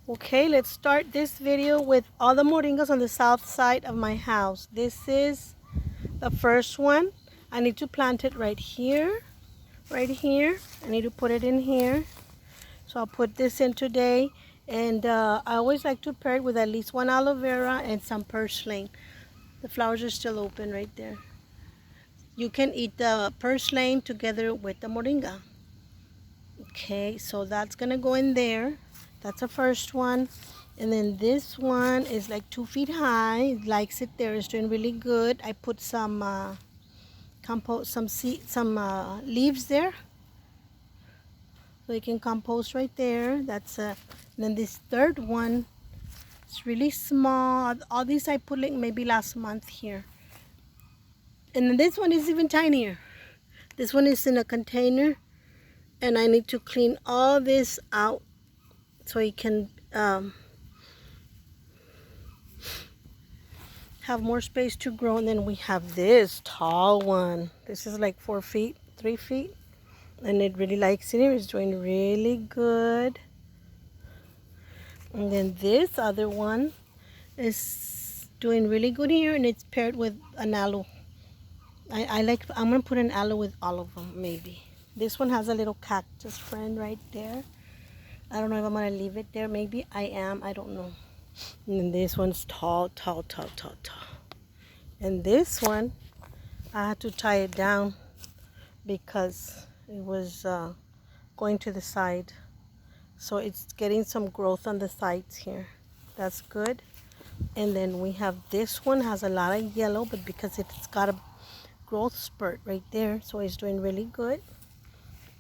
Okay, let's start this video with all the moringas on the south side of my house. This is the first one. I need to plant it right here, right here. I need to put it in here. So I'll put this in today. And I always like to pair it with at least one aloe vera and some purslane. The flowers are still open right there. You can eat the purslane together with the moringa. Okay, so that's gonna go in there. That's the first one. And then this one is like 2 feet high. It likes it there. It's doing really good. I put some compost, some leaves there, so it can compost right there. That's then this third one, it's really small. All these I put like maybe last month here. And then this one is even tinier. This one is in a container, and I need to clean all this out so it can have more space to grow. And then we have this tall one. This is like 4 feet, 3 feet, and it really likes it here. It's doing really good. And then this other one is doing really good here, and it's paired with an aloe. I'm gonna put an aloe with all of them maybe. This one has a little cactus friend right there. I don't know if I'm gonna leave it there. Maybe I am, I don't know. And then this one's tall, tall, tall, tall, tall. And this one, I had to tie it down because it was going to the side. So it's getting some growth on the sides here. That's good. And then we have this one, has a lot of yellow, but because it's got a growth spurt right there, so it's doing really good.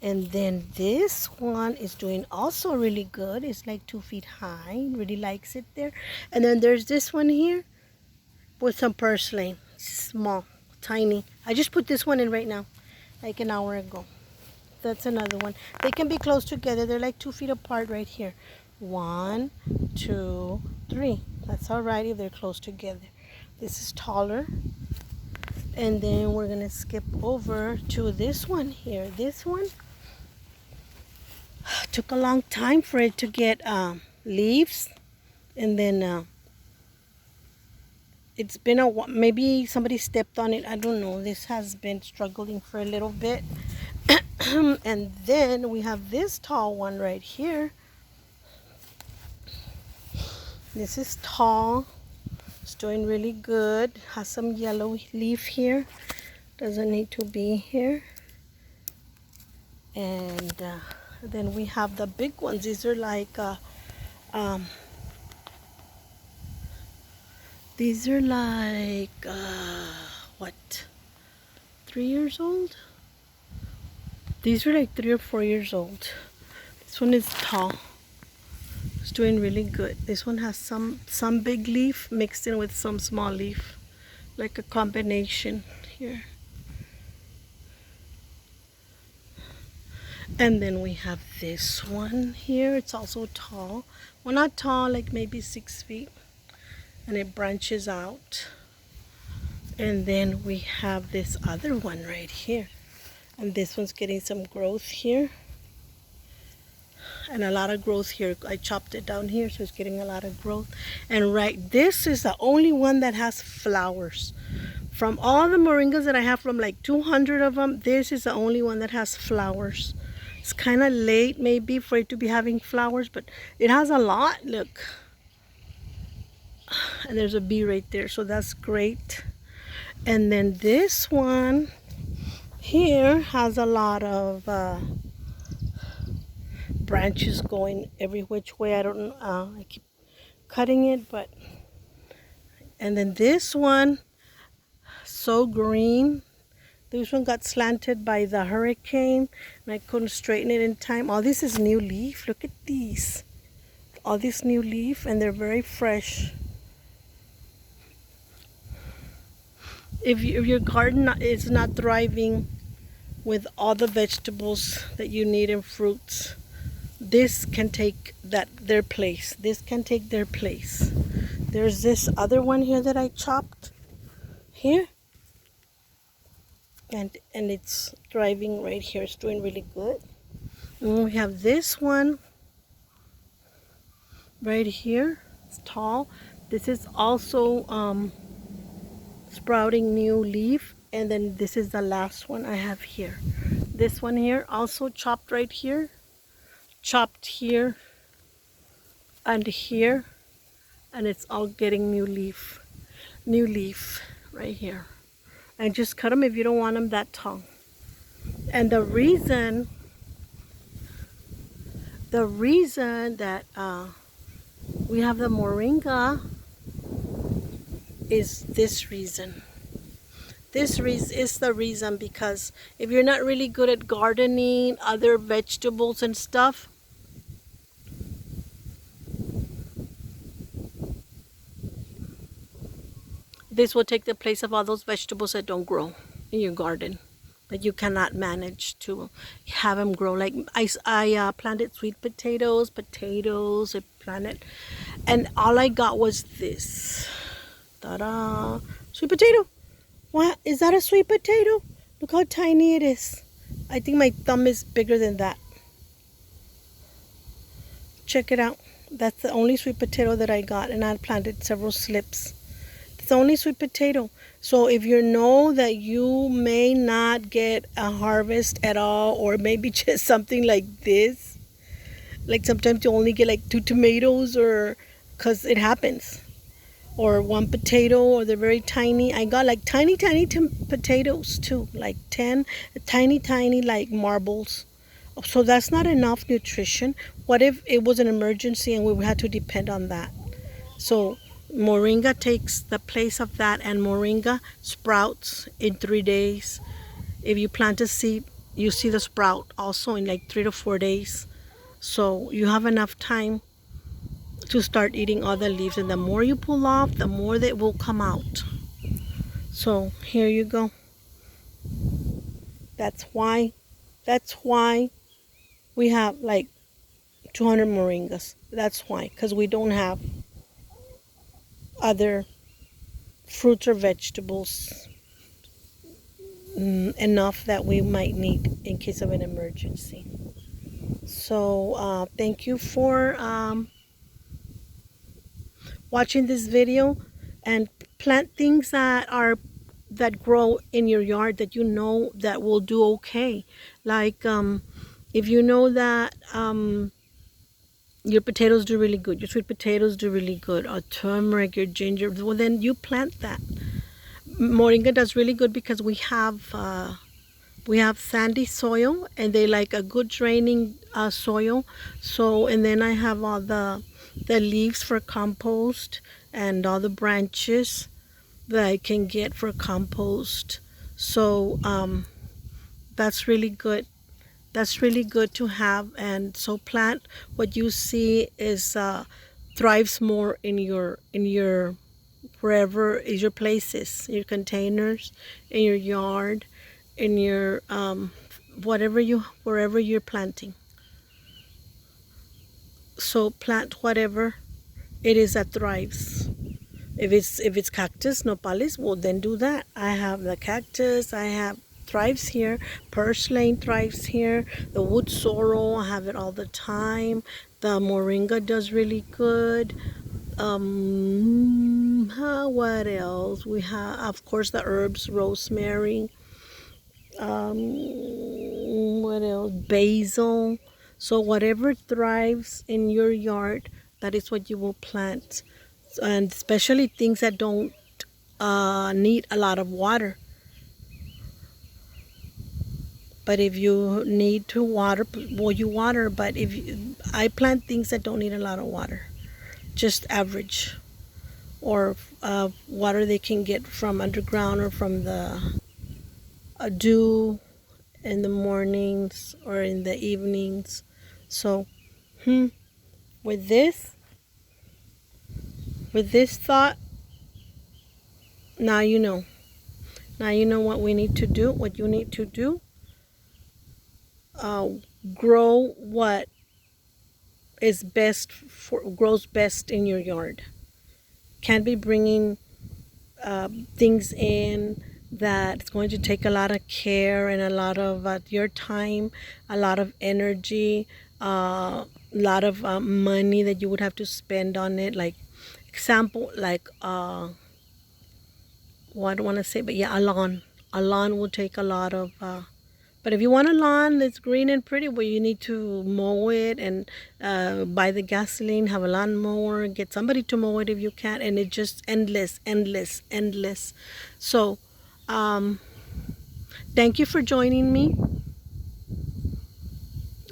And then this one is doing also really good. It's like 2 feet high. Really likes it there. And then there's this one here with some purslane. Small, tiny. I just put this one in right now, like an hour ago. That's another one. They can be close together. They're like 2 feet apart right here. 1, 2, 3. That's all right if they're close together. This is taller. And then we're gonna skip over to this one here. This one took a long time for it to get leaves, and then it's been a while. Maybe somebody stepped on it, I don't know. This has been struggling for a little bit. And then we have this tall one right here. This is tall. It's doing really good. Has some yellow leaf here. Doesn't need to be here. And then we have the big ones. These are like what, 3 years old? These are like 3 or 4 years old. This one is tall. It's doing really good. This one has some big leaf mixed in with some small leaf, like a combination here. And then we have this one here. It's also tall. Well, not tall, like maybe 6 feet. And it branches out. And then we have this other one right here. And this one's getting some growth here. And a lot of growth here. I chopped it down here, so it's getting a lot of growth. And this is the only one that has flowers. From all the moringas that I have, from like 200 of them, this is the only one that has flowers. It's kind of late maybe for it to be having flowers, but it has a lot. Look. And there's a bee right there, so that's great. And then this one here has a lot of branches going every which way. I don't know. I keep cutting it, but. And then this one, so green. This one got slanted by the hurricane, and I couldn't straighten it in time. All this is new leaf. Look at these. All this new leaf, and they're very fresh. If your garden is not thriving with all the vegetables that you need and fruits, this can take their place. This can take their place. There's this other one here that I chopped here. And it's thriving right here. It's doing really good. And we have this one. right here. It's tall. This is also sprouting new leaf, and then this is the last one I have here. This one here also chopped right here, chopped here and here, and it's all getting new leaf right here. And just cut them if you don't want them that tall. And the reason that we have the moringa is this reason. This is the reason, because if you're not really good at gardening other vegetables and stuff, this will take the place of all those vegetables that don't grow in your garden, that you cannot manage to have them grow. Like I planted sweet potatoes, I planted, and all I got was this. Ta-da! Sweet potato. What? Is that a sweet potato? Look how tiny it is. I think my thumb is bigger than that. Check it out. That's the only sweet potato that I got, and I planted several slips. It's the only sweet potato. So if you know that you may not get a harvest at all, or maybe just something like this, like sometimes you only get like 2 tomatoes, or because it happens, or 1 potato, or they're very tiny. I got like tiny potatoes too, like 10 tiny like marbles. So that's not enough nutrition. What if it was an emergency and we had to depend on that? So moringa takes the place of that, and moringa sprouts in 3 days. If you plant a seed, you see the sprout also in like 3 to 4 days. So you have enough time to start eating all the leaves, and the more you pull off, the more that will come out. So here you go. That's why we have like 200 moringas. That's why, because we don't have other fruits or vegetables enough that we might need in case of an emergency. So thank you for watching this video, and plant things that grow in your yard that you know that will do okay. Like if you know that your potatoes do really good, your sweet potatoes do really good, or turmeric, your ginger, well then you plant that. Moringa does really good because we have sandy soil, and they like a good draining soil. So, and then I have all the leaves for compost, and all the branches that I can get for compost. So that's really good. That's really good to have. And so plant what you see is thrives more in your wherever is your places, your containers, in your yard, in your wherever you're planting. So plant whatever it is that thrives. If it's cactus, nopales, well then do that. I have the cactus, I have thrives here, purslane thrives here, the wood sorrel, I have it all the time. The moringa does really good. What else? We have, of course, the herbs, rosemary. What else? Basil. So whatever thrives in your yard, that is what you will plant. And especially things that don't need a lot of water. But if you need to water, well, you water. But I plant things that don't need a lot of water, just average, or water they can get from underground, or from the dew in the mornings or in the evenings. So with this thought, now you know what we need to do, what you need to do. Grow what is grows best in your yard. Can't be bringing things in that it's going to take a lot of care and a lot of your time, a lot of energy, lot of money that you would have to spend on it. Like example, like well, I don't want to say, but yeah, a lawn. A lawn will take a lot of. But if you want a lawn that's green and pretty, well, you need to mow it and buy the gasoline, have a lawn mower, get somebody to mow it if you can, and it's just endless, endless, endless. So, thank you for joining me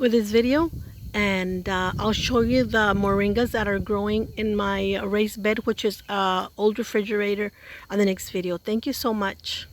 with this video, and I'll show you the moringas that are growing in my raised bed, which is old refrigerator, on the next video. Thank you so much.